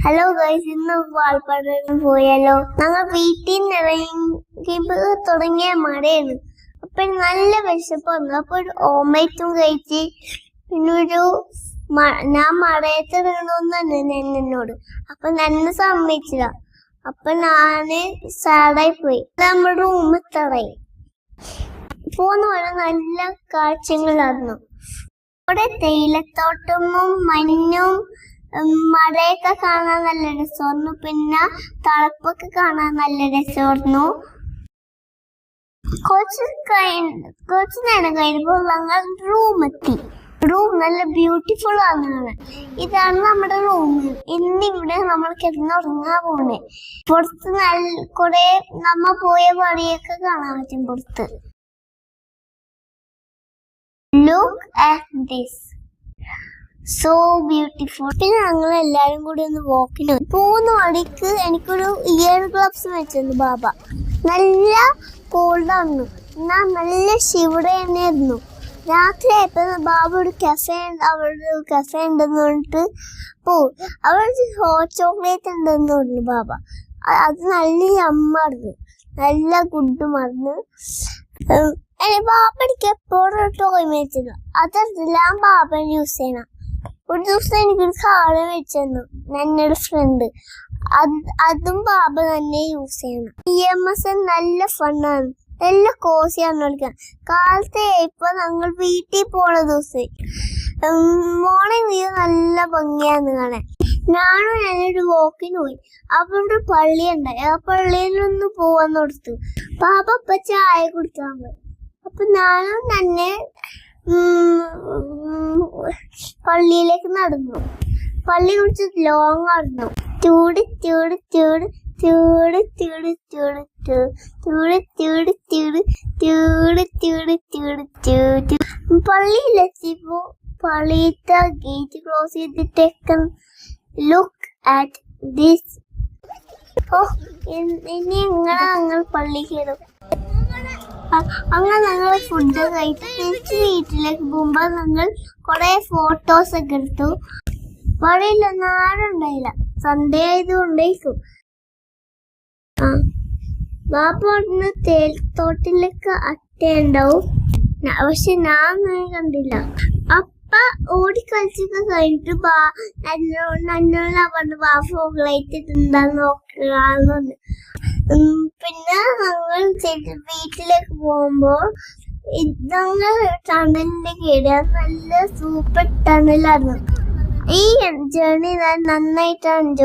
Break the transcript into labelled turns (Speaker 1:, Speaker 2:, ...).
Speaker 1: Hello guys, ഇന്ന് വാൾപ്പാറ പോയാലോ? ഞങ്ങൾ വീട്ടിൽ നിന്ന് ഇറങ്ങി തുടങ്ങിയ മഴയാണ്. അപ്പൊ നല്ല വിശപ്പ് വന്നു. അപ്പൊ ഒരു ഓംലേറ്റും കഴിച്ച് പിന്നെ ഞാൻ മഴയത്ത് ഇറങ്ങണമെന്ന് തന്നെ എന്നോട്. അപ്പൊ എന്നെ സമ്മതിച്ചില്ല. അപ്പൊ ഞാന് സാഡായി പോയി. നമ്മുടെ റൂമിൽ തറയി പോന്ന പോലെ നല്ല കാഴ്ചകളായിരുന്നു. അവിടെ തേയിലത്തോട്ടവും മഞ്ഞും മഴയൊക്കെ കാണാൻ നല്ല രസമായിരുന്നു. പിന്നെ തണുപ്പൊക്കെ കാണാൻ നല്ല രസമായിരുന്നു. കുറച്ച് നേരം കഴിഞ്ഞപ്പോൾ ഞങ്ങൾ റൂമെത്തി. റൂം നല്ല ബ്യൂട്ടിഫുൾ ആണ്. ഇതാണ് നമ്മുടെ റൂം. ഇന്നിവിടെ നമ്മൾ കിടന്നുറങ്ങാൻ പോകുന്നത്. പുറത്ത് കുറെ നമ്മ പോയ വഴിയൊക്കെ കാണാൻ പറ്റും പുറത്ത്. Look at this, so beautiful. പിന്നെ ഞങ്ങൾ എല്ലാരും കൂടി ഒന്ന് വാക്കിന് പോകുന്ന വഴിക്ക് എനിക്കൊരു ഇയർ ഗ്ലബ്സ് വെച്ചിരുന്നു ബാബ. നല്ല കോൾഡായിരുന്നു. എന്നാൽ നല്ല ശിവട തന്നെയായിരുന്നു. രാത്രി ആയപ്പോ ബാബ ഒരു കഫേ ഉണ്ടെന്ന് പറഞ്ഞിട്ട് അവിടെ ഹോട്ട് ചോക്ലേറ്റ് ഉണ്ടെന്ന് പറഞ്ഞു ബാബ. അത് നല്ല യമ്മായിരുന്നു, നല്ല ഗുഡുമായിരുന്നു. ബാബയ്ക്ക് എപ്പോഴും ടോയ് മേടിച്ചിരുന്നു. അതെല്ലാം ബാബൻ യൂസ് ചെയ്യണം. ഒരു ദിവസം എനിക്കൊരു കാറ് വെച്ചിരുന്നു എന്നൊരു ഫ്രണ്ട്. അതും ബാബ തന്നെ യൂസ് ചെയ്യണം. EMS നല്ല ഫണ്ണാണ്, നല്ല കോസിയാണ് കളിക്കാൻ. കാലത്തെ ഇപ്പൊ ഞങ്ങൾ വീട്ടിൽ പോണ ദിവസം മോർണിംഗ് വ്യൂ നല്ല ഭംഗിയാന്ന് കാണാൻ. ഞാനൊരു വാക്കിന് പോയി. അവിടെ ഒരു പള്ളി ഉണ്ടായി. ആ പള്ളിയിലൊന്ന് പോവാൻ കൊടുത്തു. ബാബ ഇപ്പൊ ചായ കുടിക്കാൻ പോയി. അപ്പൊ ഞാനും തന്നെ പള്ളിയിലേക്ക് നടന്നു. പള്ളി കുറിച്ച് ലോങ് ആയിരുന്നു. പള്ളിയിലെത്തിയപ്പോ പള്ളിയിലത്തെ ഗേറ്റ് ക്ലോസ് ചെയ്തിട്ടേക്ക് ലുക്ക് അറ്റ് ദിസ്. ഇനി എങ്ങനെ ഞങ്ങൾ പള്ളി കയറും? അങ്ങനെ ഞങ്ങൾ ഫുഡ് കഴിച്ച് തിരിച്ച് വീട്ടിലേക്ക് പോകുമ്പോ ഞങ്ങൾ കുറെ ഫോട്ടോസ് ഒക്കെ എടുത്തു. വഴിയിലൊന്നും ആരും ഉണ്ടായില്ല. സൺഡേ ആയതുകൊണ്ടേക്കും. ബാബന്ന് തേയിലത്തോട്ടിലേക്ക് അട്ടയുണ്ടാവും. പക്ഷെ ഞാൻ കണ്ടില്ല. അപ്പ ഓടിക്കളിച്ചൊക്കെ കഴിഞ്ഞിട്ട് നന്നോട് പറഞ്ഞു ചോക്ലേറ്റ് എന്താന്ന് നോക്കാന്ന്. പിന്നെ ഞങ്ങൾ വീട്ടിലേക്ക് പോകുമ്പോൾ ഞങ്ങൾ ടണലിന്റെ കയറി. നല്ല സൂപ്പർ ടണലായിരുന്നു. ഈ ജേർണി ഞാൻ നന്നായിട്ട് എൻജോയ്